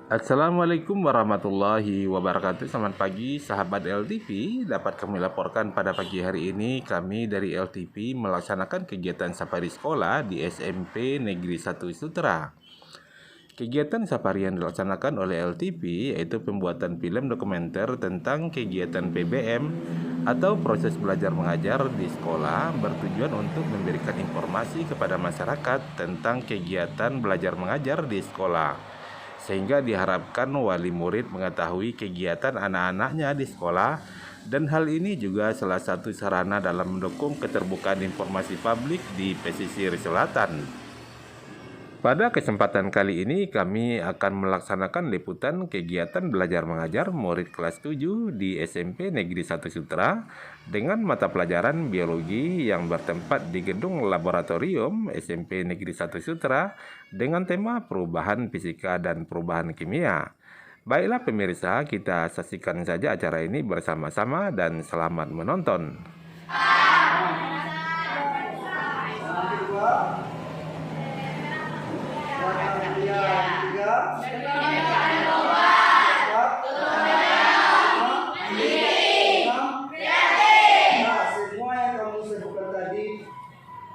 Assalamualaikum warahmatullahi wabarakatuh. Selamat pagi sahabat LTV. Dapat kami laporkan pada pagi hari ini kami dari LTV melaksanakan kegiatan safari sekolah di SMP Negeri 1 Sutra. Kegiatan safari yang dilaksanakan oleh LTV yaitu pembuatan film dokumenter tentang kegiatan PBM atau proses belajar mengajar di sekolah, bertujuan untuk memberikan informasi kepada masyarakat tentang kegiatan belajar mengajar di sekolah, sehingga diharapkan wali murid mengetahui kegiatan anak-anaknya di sekolah, dan hal ini juga salah satu sarana dalam mendukung keterbukaan informasi publik di pesisir selatan. Pada kesempatan kali ini kami akan melaksanakan liputan kegiatan belajar mengajar murid kelas 7 di SMP Negeri 1 Sutra dengan mata pelajaran biologi yang bertempat di gedung laboratorium SMP Negeri 1 Sutra dengan tema perubahan fisika dan perubahan kimia. Baiklah pemirsa, kita saksikan saja acara ini bersama-sama dan selamat menonton. Semua yang kamu sebutkan tadi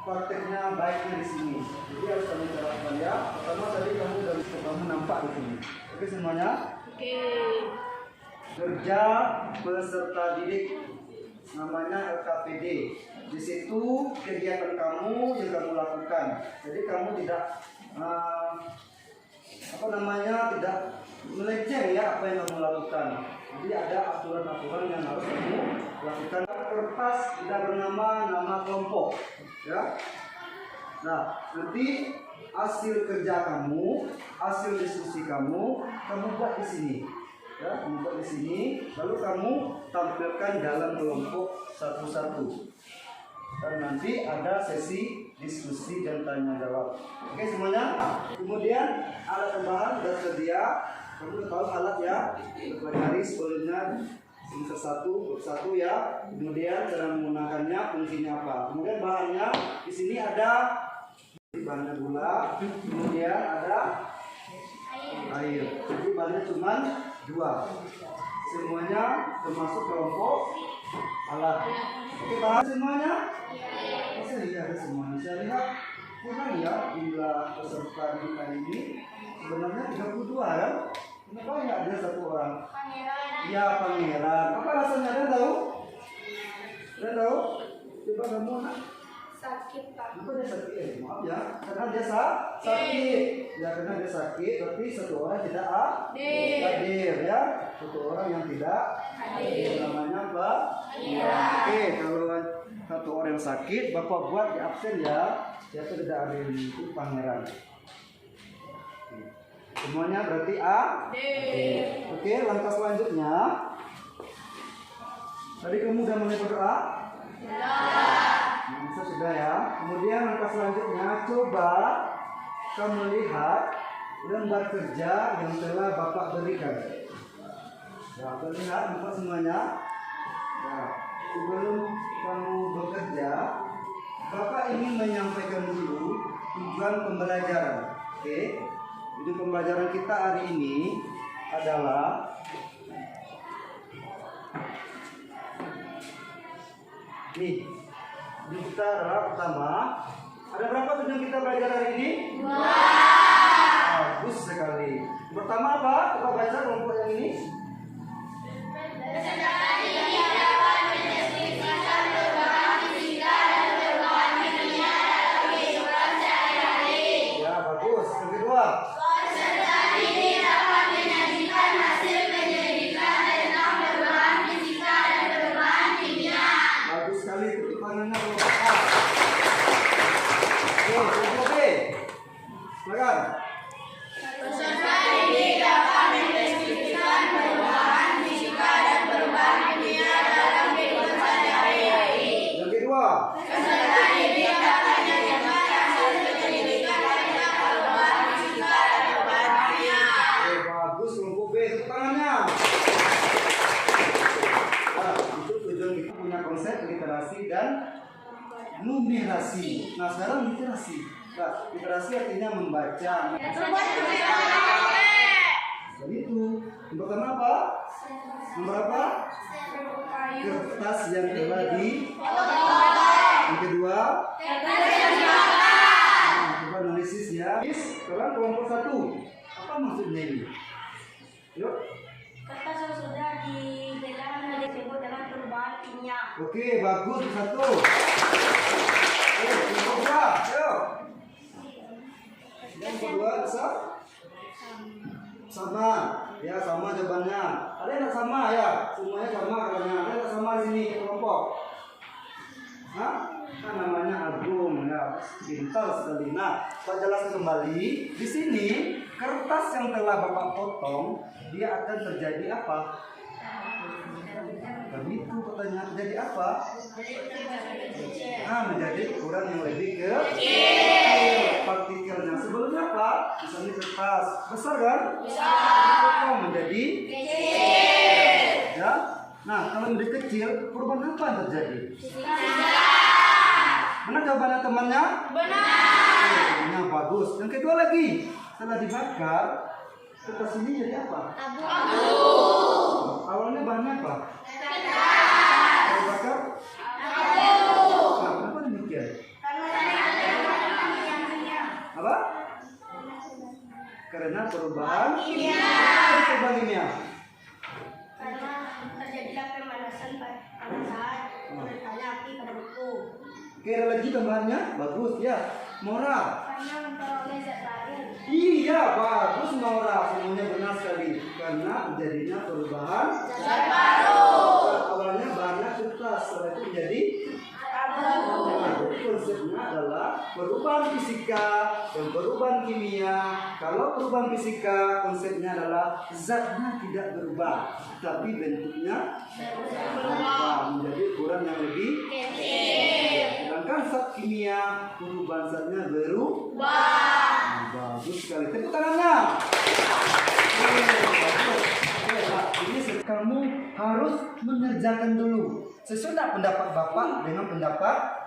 prakteknya baiknya di sini. Jadi harus kamu terapkan ya. Pertama tadi kamu nampak di sini. Oke semuanya? Oke. Kerja peserta didik namanya LKPD. Di situ kegiatan kamu yang kamu lakukan. Jadi kamu tidak tidak melenceng ya apa yang kamu lakukan. Jadi ada aturan-aturan yang harus kamu lakukan. Kertas tidak bernama nama kelompok ya. Nah, nanti hasil kerja kamu, hasil diskusi kamu buat di sini. Ya, kamu buat di sini, lalu kamu tampilkan dalam kelompok satu-satu. Dan nanti ada sesi diskusi dan tanya jawab. Oke semuanya. Kemudian alat tambahan sudah tersedia. Kamu tahu alat ya. Pelajari sebelumnya semester 1 ya. Kemudian cara menggunakannya, fungsinya apa. Kemudian bahannya di sini ada bahannya gula. Kemudian ada air. Jadi bahannya cuma 2. Semuanya termasuk kelompok alat. Oke, bahan semuanya? Saya lihat semuanya. Saya lihat kurang ya jumlah peserta di kali ini. Sebenarnya 32 ya. Kenapa nggak ada 1 orang? Pangeran. Iya Pangeran. Apa rasanya? Ada tahu? Ada tahu? Coba kamu nak. Sakit Pak. Bukan dia sakit, maaf ya. Karena dia sakit. Ya karena dia sakit, tapi 1 orang tidak hadir ya. 1 orang yang tidak hadir. Namanya Pak. Oke, kalau 1 orang yang sakit, Bapak buat di absen ya. Siapa tidak hadir itu Pangeran. Semuanya berarti A. Oke, langkah selanjutnya. Tadi kamu udah mulai berdoa? Sudah ya. Kemudian langkah selanjutnya, coba kamu lihat lembar kerja yang telah Bapak berikan. Ya, lihat Bapak semuanya. Ya, sebelum kamu bekerja, Bapak ingin menyampaikan dulu tujuan pembelajaran. Oke. Jadi pembelajaran kita hari ini adalah nih. Ini kita pertama. Ada berapa tujuan kita belajar hari ini? 2. Bagus sekali. Pertama apa? Coba baca kelompok yang ini. Ya bagus. Yang kedua. Bagus sekali. Ketik tangannya kelompok A. Oke, kelompok B. Silakan. Yang kedua. Oke, bagus kelompok B. Tepuk tangannya. Nah, itu tujuan kita punya konsep literasi dan numerasi. Nah, sekarang literasi. Nah, literasi artinya membaca. Nomor apa? Kertas yang telah di. Yang kedua. Coba analisis ya. Sekarang kelompok 1. Apa maksudnya ini? Yuk. Kertas yang sudah dibelah disebut dengan perubahan kimia. Oke, bagus 1. Kelompok 2. Yuk. Yang kedua bisa? Sama. Ya, sama jawabannya. Ada yang tak sama ya? Semuanya sama katanya. Ada yang tak sama di sini kelompok? Hah? Kan namanya Agung ya, pintar sekali. Nah, Pak jelaskan kembali. Di sini kertas yang telah Bapak potong, dia akan terjadi apa? Begitu pertanyaan, jadi apa? Menjadi ukuran yang lebih kecil. Partikelnya sebelumnya apa? Misalnya kertas besar kan? Besar. Menjadi kecil. Ya. Nah, kalau menjadi kecil, perubahan apa yang terjadi? Benar jawabannya temannya? Benar. Nah, bagus. Yang kedua lagi, setelah dibakar, kertas ini jadi apa? Abu. Awalnya bahannya apa? Kalau dibakar? Abu. Nah, kenapa demikian? Apa? Karena perubahan kimia. Perubahan kimia. Karena terjadilah pemanasan pada saat menekannya api pada buku. Oke, lagi tambahannya bagus ya. Moral. Karena memperoleh zat baru. Iya, bagus Maura. Semuanya benar sekali. Karena terjadinya perubahan zat baru. Awalnya bahannya kertas, setelah itu menjadi abu. Nah, jadi konsepnya adalah perubahan fisika dan perubahan kimia. Kalau perubahan fisika, konsepnya adalah zatnya tidak berubah, tapi bentuknya berubah menjadi ukuran yang lebih kecil. Sedangkan zat kimia, perubahan zatnya berubah. Bagus sekali. Tepuk tangannya. Ini kamu harus mengerjakan dulu. Sesudah pendapat Bapak dengan pendapat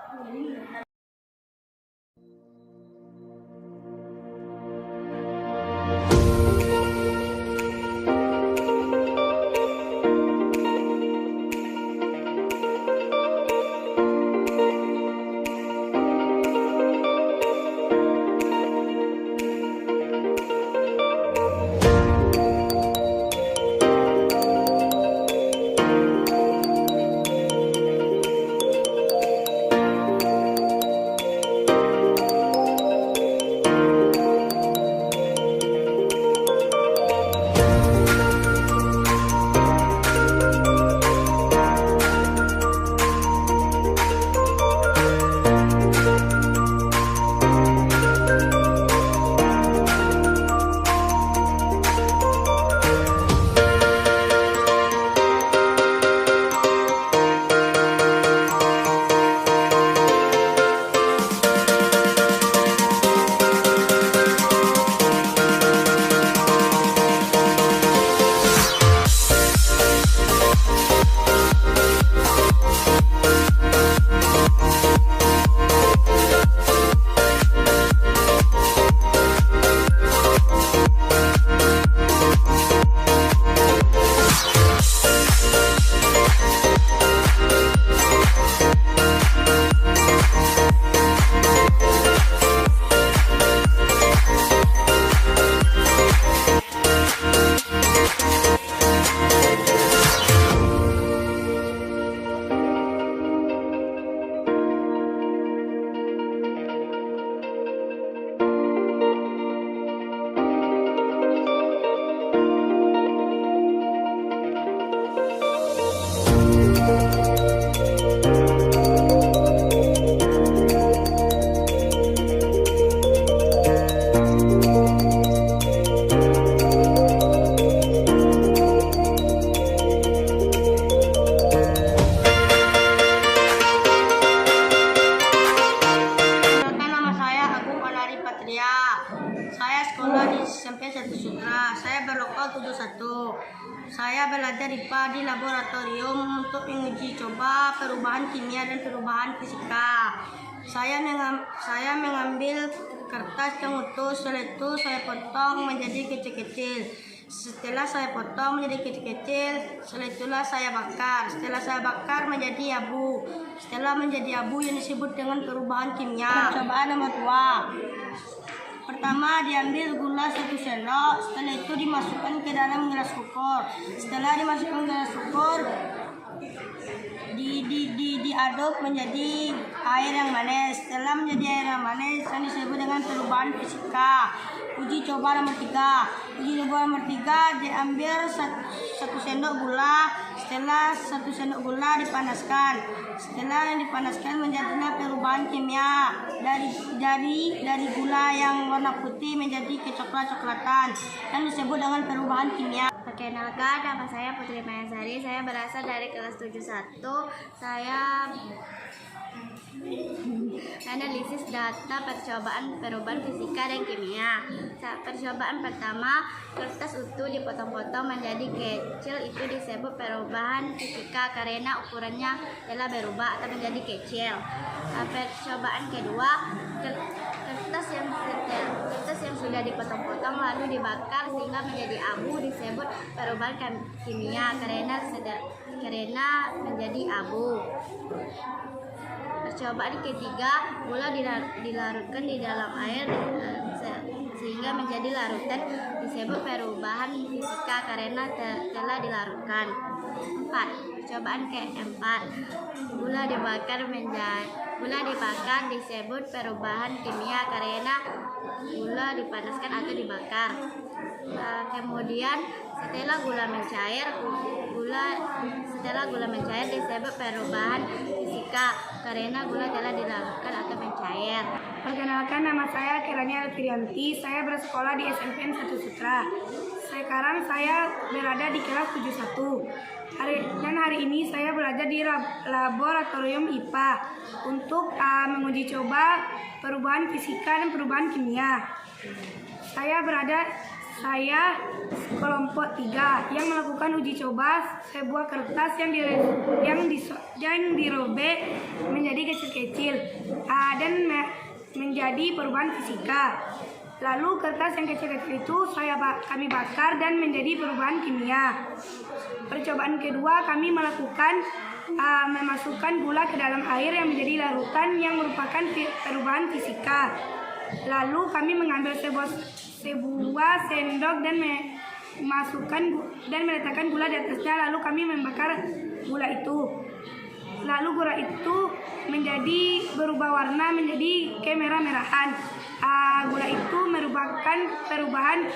Saya belajar IPA di laboratorium untuk menguji coba perubahan kimia dan perubahan fisika. Saya mengambil kertas yang utuh, setelah itu saya potong menjadi kecil-kecil. Setelah saya potong menjadi kecil-kecil, setelah itulah saya bakar. Setelah saya bakar menjadi abu. Setelah menjadi abu yang disebut dengan perubahan kimia. Percobaan nomor 2. Pertama, diambil gula 1 sendok. Setelah itu dimasukkan ke dalam gelas ukur. Setelah dimasukkan ke gelas ukur, diaduk menjadi air yang manis. Setelah menjadi air yang manis, yang disebut dengan perubahan fisika. Uji coba nomor 3. Uji coba nomor 3, diambil 1 sendok gula. Setelah 1 sendok gula dipanaskan. Setelah yang dipanaskan menjadilah perubahan kimia dari gula yang warna putih menjadi kecoklat-coklatan yang disebut dengan perubahan kimia. Perkenalkan, nama saya Putri Mayasari. Saya berasal dari kelas 71. Saya analisis data percobaan perubahan fisika dan kimia. Percobaan pertama, kertas utuh dipotong-potong menjadi kecil, itu disebut perubahan fisika karena ukurannya telah berubah atau menjadi kecil. Percobaan kedua, kertas yang sudah dipotong-potong lalu dibakar sehingga menjadi abu disebut perubahan kimia karena menjadi abu. Percobaan ketiga, gula dilarutkan di dalam air sehingga menjadi larutan disebut perubahan fisika karena telah dilarutkan. 4. Percobaan keempat, gula dibakar disebut perubahan kimia karena gula dipanaskan atau dibakar. Kemudian setelah gula mencair disebut perubahan fisika karena gula telah dilarutkan atau mencair. Perkenalkan, nama saya Kirani Alfirianti. Saya bersekolah di SMPN 1 Sutra. Sekarang saya berada di kelas 71. Hari ini saya belajar di laboratorium IPA untuk menguji coba perubahan fisika dan perubahan kimia. Saya kelompok 3 yang melakukan uji coba sebuah kertas yang dirobek menjadi kecil-kecil dan menjadi perubahan fisika. Lalu kertas yang kecil-kecil itu kami bakar dan menjadi perubahan kimia. Percobaan kedua, kami memasukkan gula ke dalam air yang menjadi larutan yang merupakan perubahan fisika. Lalu kami mengambil sebuah sendok dan meletakkan gula di atasnya. Lalu kami membakar gula itu. Lalu gula itu berubah warna menjadi kemerah-merahan. Gula itu merupakan perubahan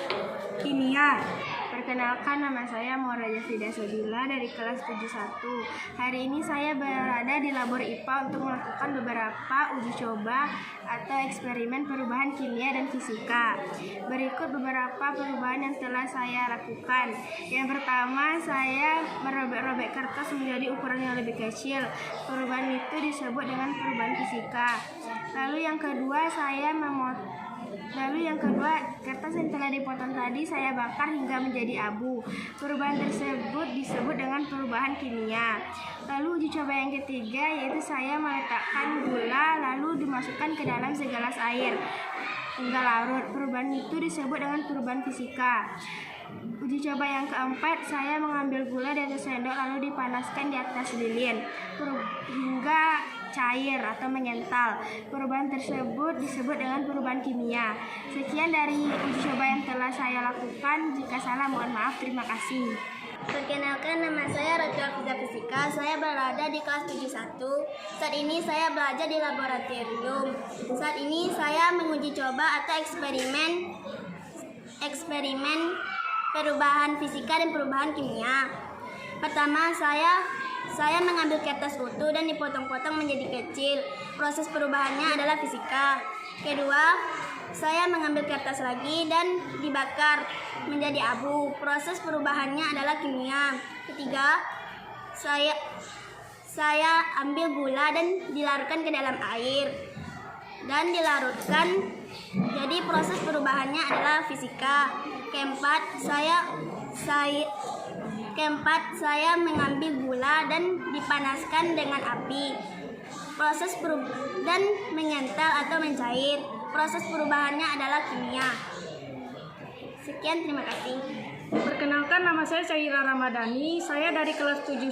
kimia. Perkenalkan, nama saya Mauraja Fida Sodila dari kelas 71. Hari ini saya berada di labor IPA untuk melakukan beberapa uji coba atau eksperimen perubahan kimia dan fisika. Berikut beberapa perubahan yang telah saya lakukan. Yang pertama, saya merobek-robek kertas menjadi ukuran yang lebih kecil. Perubahan itu disebut dengan perubahan fisika. Lalu yang kedua, kertas yang telah dipotong tadi saya bakar hingga menjadi abu. Perubahan tersebut disebut dengan perubahan kimia. Lalu uji coba yang ketiga, yaitu saya meletakkan gula lalu dimasukkan ke dalam segelas air hingga larut. Perubahan itu disebut dengan perubahan fisika. Uji coba yang keempat, saya mengambil gula di atas sendok lalu dipanaskan di atas lilin hingga cair atau mengental. Perubahan tersebut disebut dengan perubahan kimia. Sekian dari uji coba yang telah saya lakukan. Jika salah, mohon maaf. Terima kasih. Perkenalkan, nama saya Ratu Afida Fisika. Saya berada di kelas 71. Saat ini saya belajar di laboratorium. Saat ini saya menguji coba atau eksperimen perubahan fisika dan perubahan kimia. Pertama, saya mengambil kertas utuh dan dipotong-potong menjadi kecil. Proses perubahannya adalah fisika. Kedua, saya mengambil kertas lagi dan dibakar menjadi abu. Proses perubahannya adalah kimia. Ketiga, saya ambil gula dan dilarutkan ke dalam air dan dilarutkan. Jadi proses perubahannya adalah fisika. Keempat, saya mengambil gula dan dipanaskan dengan api. Dan mengental atau mencair. Proses perubahannya adalah kimia. Sekian, terima kasih. saya Caira Ramadhani, saya dari kelas 71.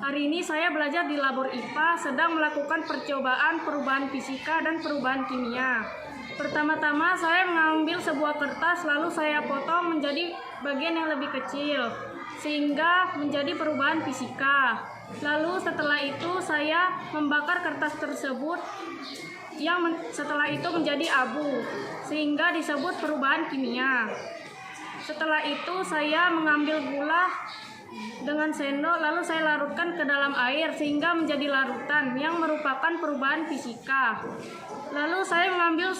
Hari ini saya belajar di Labor IPA, sedang melakukan percobaan perubahan fisika dan perubahan kimia. Pertama-tama saya mengambil sebuah kertas, lalu saya potong menjadi bagian yang lebih kecil, sehingga menjadi perubahan fisika. Lalu setelah itu saya membakar kertas tersebut, setelah itu menjadi abu, sehingga disebut perubahan kimia. Setelah itu saya mengambil gula dengan sendok, lalu saya larutkan ke dalam air sehingga menjadi larutan yang merupakan perubahan fisika. Lalu saya mengambil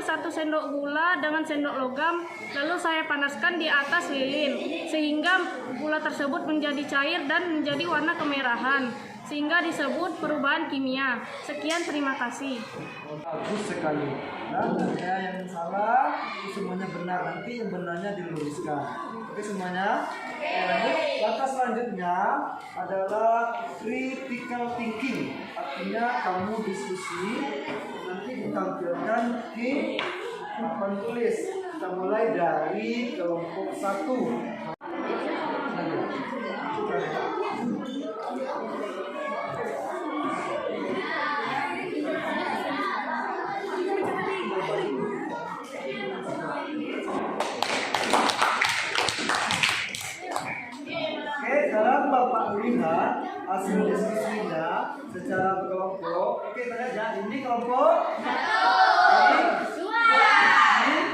satu sendok gula dengan sendok logam, lalu saya panaskan di atas lilin sehingga gula tersebut menjadi cair dan menjadi warna kemerahan, sehingga disebut perubahan kimia. Sekian, terima kasih. Bagus sekali. Dan ada yang salah, itu semuanya benar. Nanti yang benarnya diluruskan. Oke semuanya. Lanjut. Langkah selanjutnya adalah critical thinking. Artinya kamu diskusi, nanti ditampilkan di papan tulis. Kita mulai dari kelompok 1. Sekarang Bapak lihat hasil diskusinya secara kelompok. Oke, lihat ya. Ini kelompok 1, 2,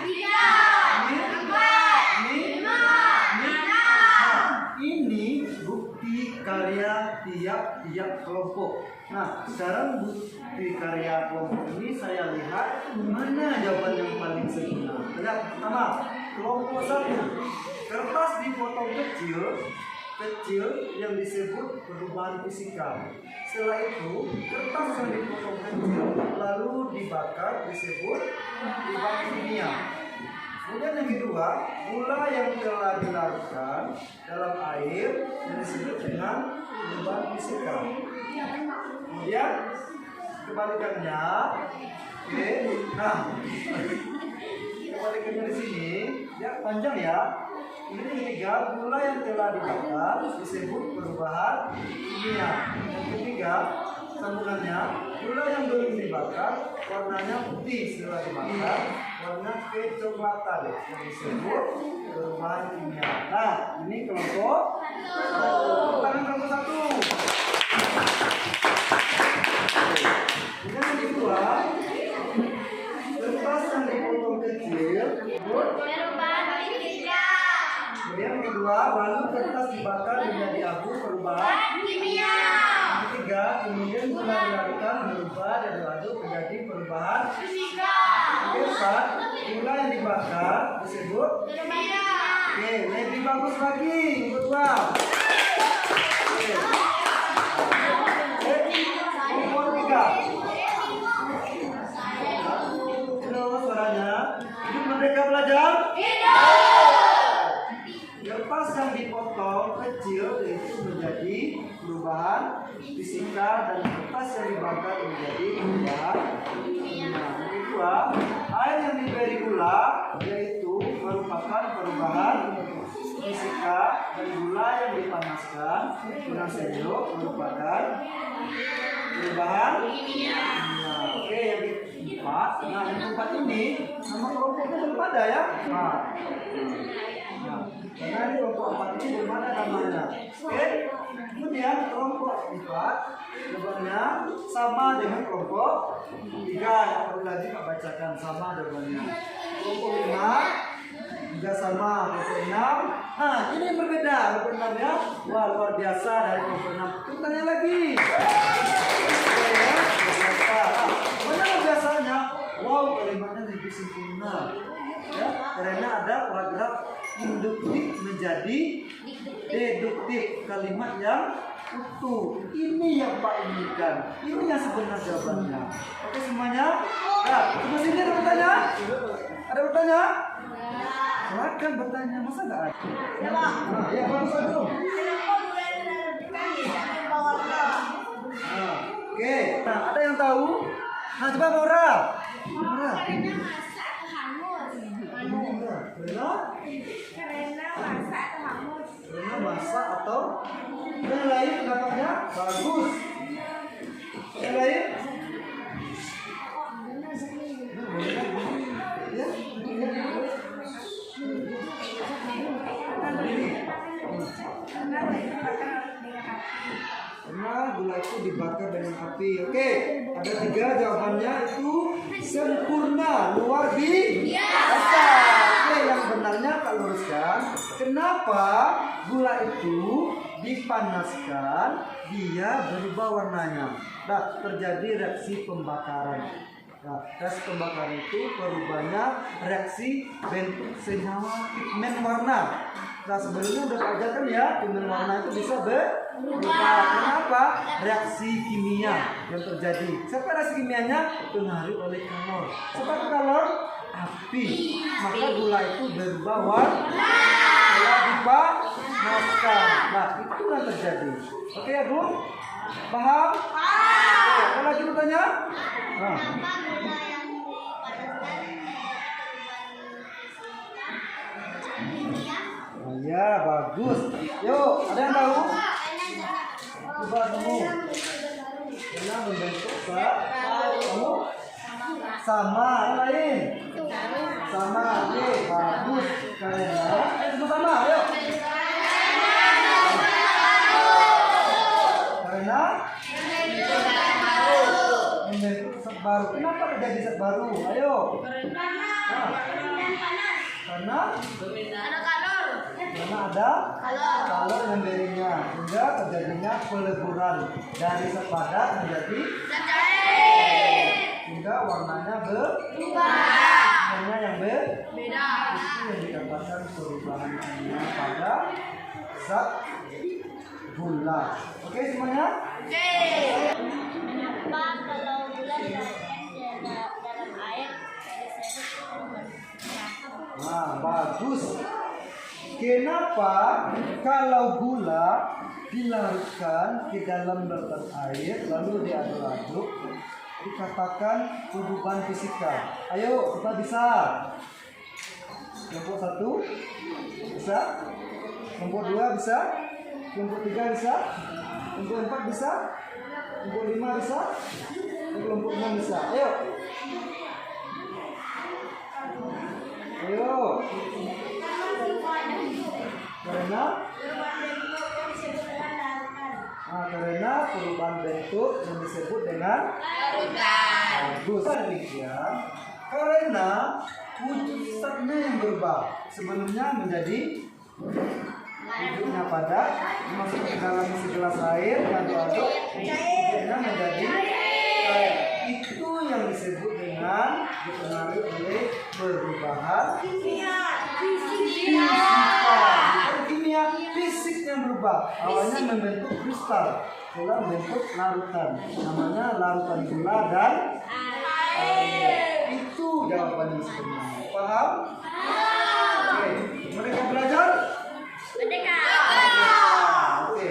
3, 4, 5, 6, 7. Ini bukti karya tiap kelompok. Nah, sekarang bukti karya kelompok ini saya lihat mana jawaban yang paling sempurna. Lihat pertama, kelompok 1. Kertas dipotong kecil yang disebut perubahan fisika. Setelah itu, kertas yang dipotong kecil lalu dibakar disebut perubahan kimia. Kemudian yang kedua, gula yang telah dilarutkan dalam air yang disebut dengan perubahan fisika. Kemudian kebalikannya, oke. Nah, kebalikannya di sini, ya panjang ya. Ini ketiga, gula yang telah dibakar disebut perubahan kimia. Yang ketiga, sambungannya, gula yang belum dibakar warnanya putih, setelah dibakar warna kecoklatan yang disebut perubahan kimia. Nah, ini kelompok 1. Tangan kelompok 1. Kemudian yang kedua, kertas yang dipotong kecil disebut perubahan fisika. Kemudian yang kedua, lalu kertas dibakar menjadi abu, perubahan kimia. Yang ketiga, kemudian gula dilarutkan berubah dan diaduk menjadi perubahan fisika. Yang keempat, gula yang dibakar disebut kimia. Oke, lebih bagus lagi yang kedua. Oke. Nomor 3. Halo, suaranya. Hidup Merdeka Belajar. Kertas yang dipotong kecil itu menjadi perubahan fisika dan kertas yang dibakar menjadi perubahan kimia. Yang kedua, air yang diberi gula yaitu merupakan perubahan fisika dan gula yang dipanaskan dengan sendok merupakan perubahan kimia. Oke, yang keempat. Nah, yang keempat ini nama kelompoknya belum ada ya. Karena ini kelompok 4 ini belum ada namanya. Oke. Kemudian kelompok 4 jawabannya sama dengan kelompok 3. Yang perlu lagi Pak bacakan sama jawabannya. Kelompok 5 juga sama. Kelompok 6. Nah, ini yang berbeda. Kelompok 6 ya. Wah, luar biasa dari kelompok 6. Kita tanya lagi. Mana biasanya? Wow, kalimatnya lebih sempurna. Ya, karena ada paragraf induktif menjadi deduktif, kalimat yang utuh. Ini yang Pak inginkan. Ini yang sebenarnya jawabannya. Oke semuanya? Nah, cuma sini ada pertanyaan? Ada pertanyaan? Silakan bertanya, masa nggak ada? Nah, ya bagus dulu. Oke, nah ada yang tahu? Nah coba Maura. Karena masak atau hangus. Karena masak atau yang lain pendapatnya bagus. Yang lain? Ya? Karena gula itu dibakar dengan api. Oke, ada 3 jawabannya itu sempurna, luar biasa. Oke, yang benarnya Kak luruskan. Kenapa gula itu dipanaskan dia berubah warnanya? Nah, terjadi reaksi pembakaran. Nah, reaksi pembakaran itu perubahannya reaksi bentuk senyawa pigmen warna. Nah, sebelumnya udah ajarkan ya, pigmen warna itu bisa berubah. Kenapa? Reaksi kimia yang terjadi. Siapa reaksi kimianya? Pengaruh oleh kalor. Siapa kalor? Api. Maka gula itu berubah warna setelah dipanaskan. Nah, itu yang terjadi. Oke ya, Bu? Paham? Oke, apa lagi bertanya? Nah. Oh ya, bagus. Yuk, ada yang tahu? Coba kamu. Karena membentuk kamu sama lain. Sama, oke, bagus. Karena sama, ayo. Karena membentuk zat baru. Kenapa terjadi zat baru? Ayo. Karena ada kalor yang berinya, sehingga terjadinya peleburan dari zat padat menjadi zat cair, sehingga warnanya berubah, warnanya yang berbeda. Itu yang dikatakan perubahan kimia pada zat gula. Oke semuanya? Kenapa kalau gula dilarutkan dalam air disebut? Nah, bagus. Kenapa kalau gula dilarutkan ke dalam lautan air lalu diaduk-aduk dikatakan perubahan fisika? Ayo, kita bisa. Kelompok 1 bisa, kelompok 2 bisa, kelompok 3 bisa, kelompok 4 bisa, kelompok 5 bisa, kelompok 6 bisa. Ayo. Ayo. Karena perubahan bentuk yang disebut dengan bagus. Demikian karena wujudnya yang berubah, sebelumnya menjadi wujudnya padat, masuk ke dalam segelas air dan diaduk wujudnya menjadi air. Itu yang disebut dengan dipengaruhi oleh perubahan kimia fisik yang berubah. Awalnya membentuk kristal, setelah membentuk larutan. Namanya larutan gula dan air. Itu jawabannya sebenarnya. Paham? Oke. Mereka belajar? Merdeka. Oke.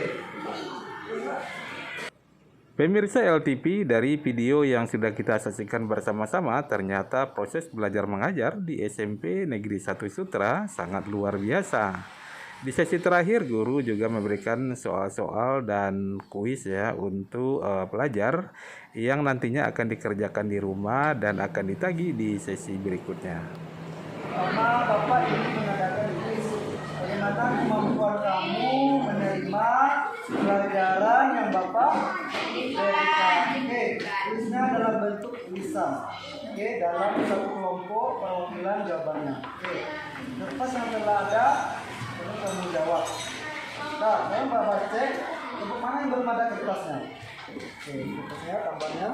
Pemirsa LTP, dari video yang sudah kita saksikan bersama-sama, ternyata proses belajar mengajar di SMP Negeri 1 Sutra sangat luar biasa. Di sesi terakhir, guru juga memberikan soal-soal dan kuis ya untuk pelajar yang nantinya akan dikerjakan di rumah dan akan ditagih di sesi berikutnya. Pertama, Bapak ingin mengadakan kuis. Bagaimana kemampuan kamu menerima pelajaran yang Bapak berikan? Oke, kuisnya dalam bentuk tulisan. Oke, dalam satu kelompok perwakilan jawabannya. Oke, lepas yang telah ada, terus kamu jawab. Nah, sekarang Bapak cek untuk mana yang belum ada kertasnya. Oke, kertasnya tambahnya.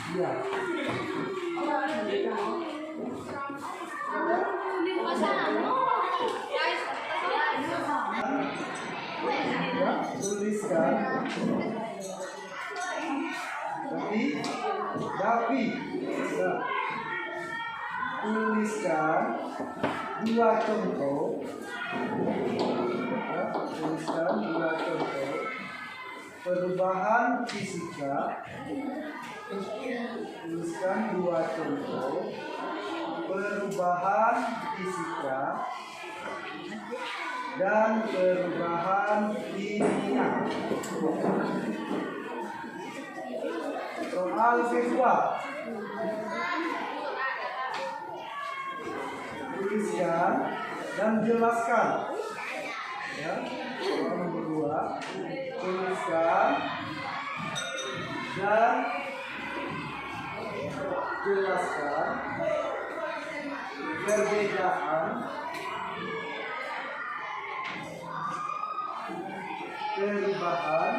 Iya. Tuliskan Davi. Tuliskan 2 contoh. Tuliskan 2 contoh perubahan fisika Tuliskan 2 contoh perubahan fisika dan perubahan kimia. Soal siswa, tuliskan dan jelaskan. Ya, soal nomor 2, tuliskan dan jelaskan perbedaan perubahan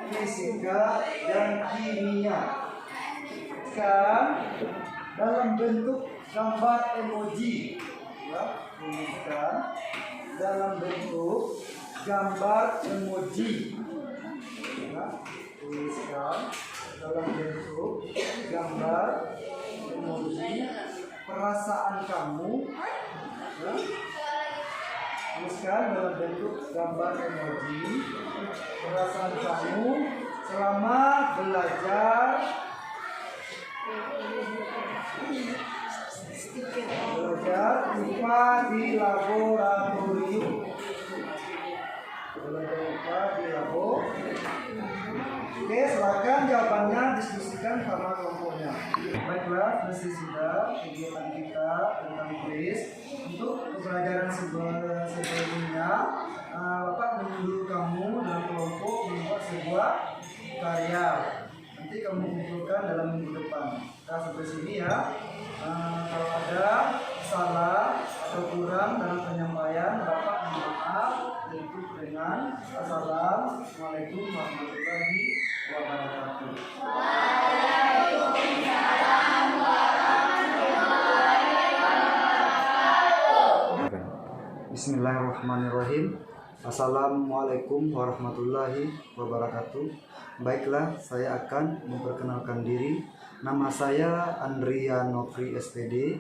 fisika dan kimia. Sekarang dalam bentuk gambar emoji, ya, tuliskan dalam bentuk gambar emoji, ya, tuliskan dalam bentuk gambar emoji perasaan kamu, ya. Tuliskan dalam bentuk gambar emoji perasaan kamu selama belajar IPA di laboratorium. Oke, silakan jawabannya diskusikan sama kelompoknya. Baiklah, selesai sudah kegiatan kita tentang kuis. Untuk pembelajaran sebelumnya, Bapak menunggu kamu dalam kelompok membuat sebuah karya. Nanti kamu kumpulkan dalam minggu depan. Nah, sampai sini ya. Kalau ada salah atau kurang dalam penyampaian, Bapak mohon maaf. Tutup dengan Assalamualaikum warahmatullahi wabarakatuh. Waalaikumsalam warahmatullahi wabarakatuh. Bismillahirrahmanirrahim. Assalamualaikum warahmatullahi wabarakatuh. Baiklah, saya akan memperkenalkan diri. Nama saya Andria Nofri SPD.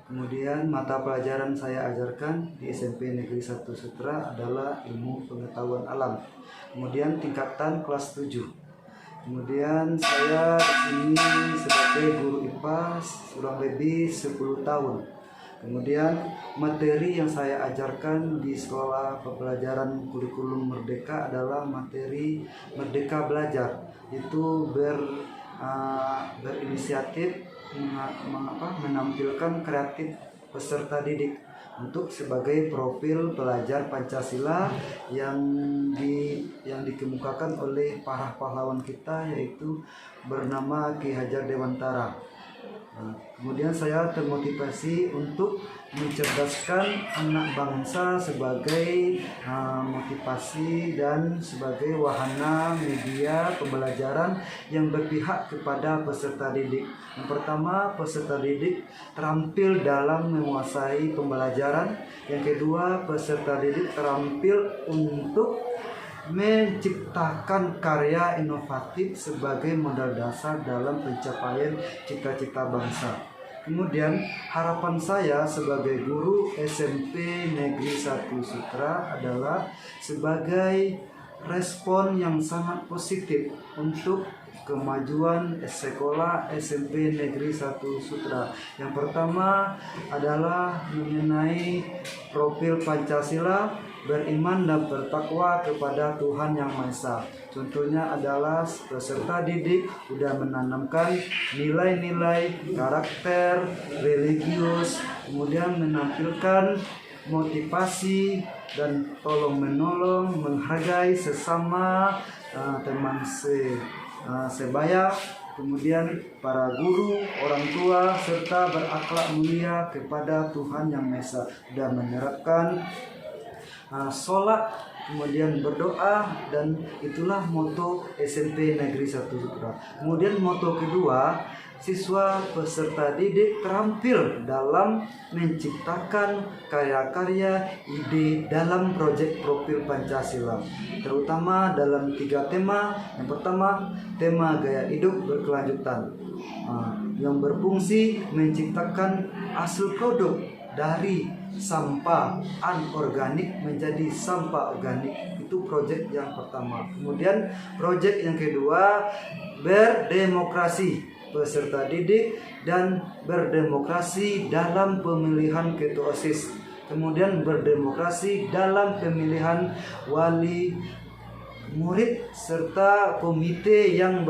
Kemudian mata pelajaran saya ajarkan di SMP Negeri 1 Sutra adalah Ilmu Pengetahuan Alam. Kemudian tingkatan kelas 7. Kemudian saya di sini sebagai guru IPA kurang lebih 10 tahun. Kemudian materi yang saya ajarkan di sekolah pembelajaran kurikulum Merdeka adalah materi Merdeka Belajar. Itu berinisiatif menampilkan kreatif peserta didik untuk sebagai profil pelajar Pancasila yang dikemukakan oleh para pahlawan kita, yaitu bernama Ki Hajar Dewantara. Kemudian saya termotivasi untuk mencerdaskan anak bangsa sebagai motivasi dan sebagai wahana media pembelajaran yang berpihak kepada peserta didik. Yang pertama, peserta didik terampil dalam menguasai pembelajaran. Yang kedua, peserta didik terampil untuk menciptakan karya inovatif sebagai modal dasar dalam pencapaian cita-cita bangsa. Kemudian harapan saya sebagai guru SMP Negeri 1 Sutra adalah sebagai respon yang sangat positif untuk kemajuan sekolah SMP Negeri 1 Sutra. Yang pertama adalah mengenai profil Pancasila, beriman dan bertakwa kepada Tuhan Yang Maha Esa. Contohnya adalah peserta didik sudah menanamkan nilai-nilai karakter religius, kemudian menampilkan motivasi dan tolong-menolong, menghargai sesama teman sebaya, kemudian para guru, orang tua, serta berakhlak mulia kepada Tuhan Yang Maha Esa. Sudah menerapkan sholat, kemudian berdoa, dan itulah moto SMP Negeri 1 Sutra. Kemudian moto kedua, siswa peserta didik terampil dalam menciptakan karya-karya ide dalam proyek profil Pancasila, terutama dalam 3 tema. Yang pertama, tema gaya hidup berkelanjutan, yang berfungsi menciptakan asal produk dari sampah anorganik menjadi sampah organik. Itu proyek yang pertama. Kemudian proyek yang kedua, berdemokrasi peserta didik dan berdemokrasi dalam pemilihan ketua OSIS. Kemudian berdemokrasi dalam pemilihan wali murid serta komite yang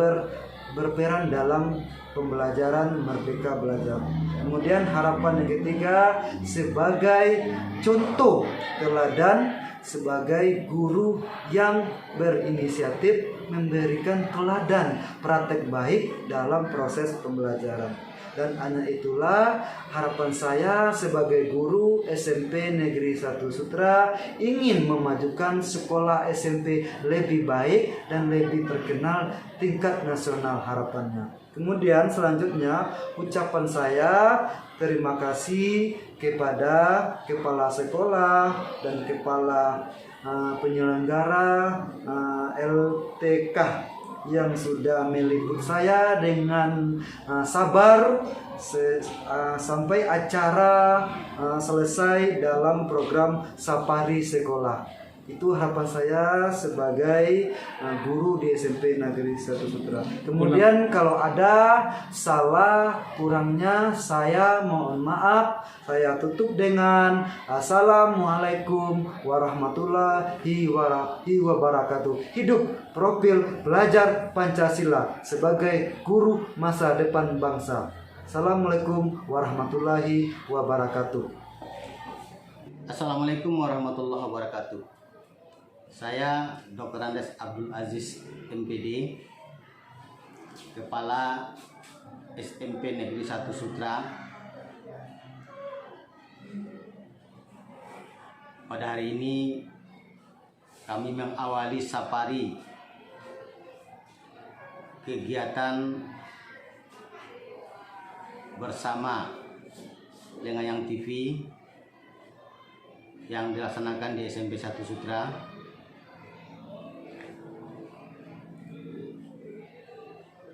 berperan dalam pembelajaran Merdeka Belajar. Kemudian harapan yang ketiga, sebagai contoh teladan, sebagai guru yang berinisiatif memberikan teladan praktek baik dalam proses pembelajaran. Dan hanya itulah harapan saya sebagai guru SMP Negeri 1 Sutra, ingin memajukan sekolah SMP lebih baik dan lebih terkenal tingkat nasional harapannya. Kemudian selanjutnya ucapan saya terima kasih kepada kepala sekolah dan kepala penyelenggara LTK yang sudah meliput saya dengan sabar sampai acara selesai dalam program Safari Sekolah. Itu harapan saya sebagai guru di SMP Negeri 1 Sutra. Kemudian kalau ada salah kurangnya saya mohon maaf. Saya tutup dengan Assalamualaikum warahmatullahi wabarakatuh. Hidup profil belajar Pancasila sebagai guru masa depan bangsa. Assalamualaikum warahmatullahi wabarakatuh. Assalamualaikum warahmatullahi wabarakatuh. Saya Dr. Andes Abdul Aziz MPD, Kepala SMP Negeri 1 Sutra. Pada hari ini kami mengawali safari kegiatan bersama Lengayang TV yang dilaksanakan di SMP 1 Sutra.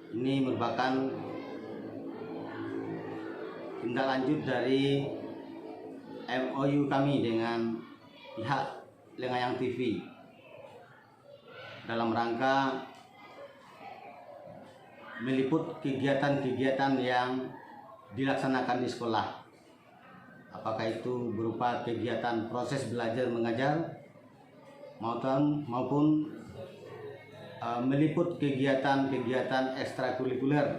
Ini merupakan tindak lanjut dari MOU kami dengan pihak Lengayang TV dalam rangka meliput kegiatan-kegiatan yang dilaksanakan di sekolah. Apakah itu berupa kegiatan proses belajar mengajar maupun meliput kegiatan-kegiatan ekstrakurikuler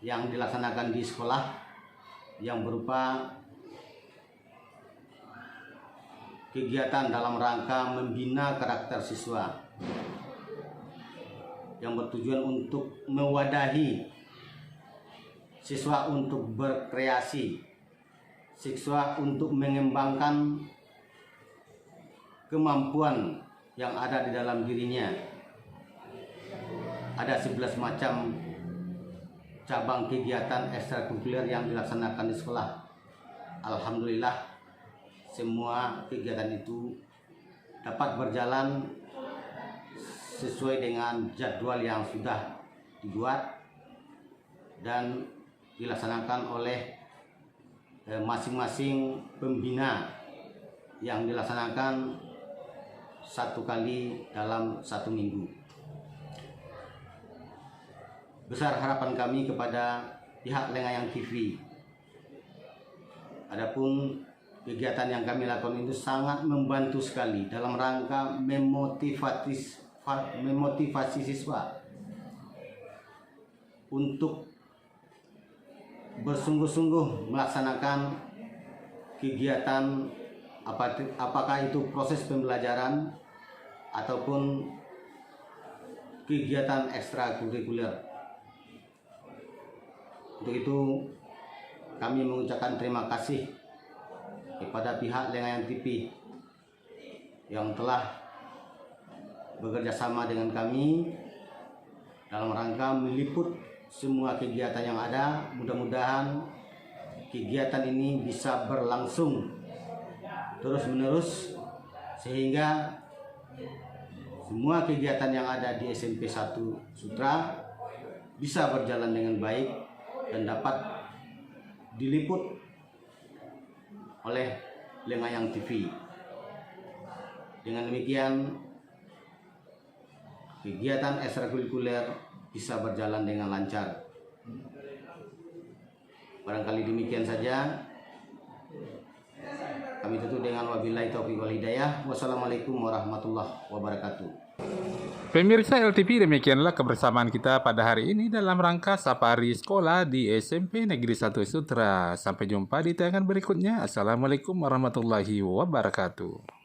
yang dilaksanakan di sekolah yang berupa kegiatan dalam rangka membina karakter siswa yang bertujuan untuk mewadahi siswa untuk berkreasi, siswa untuk mengembangkan kemampuan yang ada di dalam dirinya. Ada 11 macam cabang kegiatan ekstrakurikuler yang dilaksanakan di sekolah. Alhamdulillah semua kegiatan itu dapat berjalan sesuai dengan jadwal yang sudah dibuat dan dilaksanakan oleh masing-masing pembina yang dilaksanakan 1 kali dalam 1 minggu. Besar harapan kami kepada pihak Lengayang TV. Adapun kegiatan yang kami lakukan itu sangat membantu sekali dalam rangka memotivasi siswa untuk bersungguh-sungguh melaksanakan kegiatan apakah itu proses pembelajaran ataupun kegiatan ekstrakurikuler. Untuk itu kami mengucapkan terima kasih kepada pihak Lengayang TV yang telah bekerja sama dengan kami dalam rangka meliput semua kegiatan yang ada. Mudah-mudahan kegiatan ini bisa berlangsung terus-menerus sehingga semua kegiatan yang ada di SMP 1 Sutra bisa berjalan dengan baik dan dapat diliput oleh Lengayang TV. Dengan demikian kegiatan ekstrakurikuler bisa berjalan dengan lancar. Barangkali demikian saja. Kami tutup dengan wabillahi taufiq wal hidayah. Wassalamualaikum warahmatullahi wabarakatuh. Pemirsa LTV, demikianlah kebersamaan kita pada hari ini dalam rangka safari sekolah di SMP Negeri 1 Sutra. Sampai jumpa di tayangan berikutnya. Assalamualaikum warahmatullahi wabarakatuh.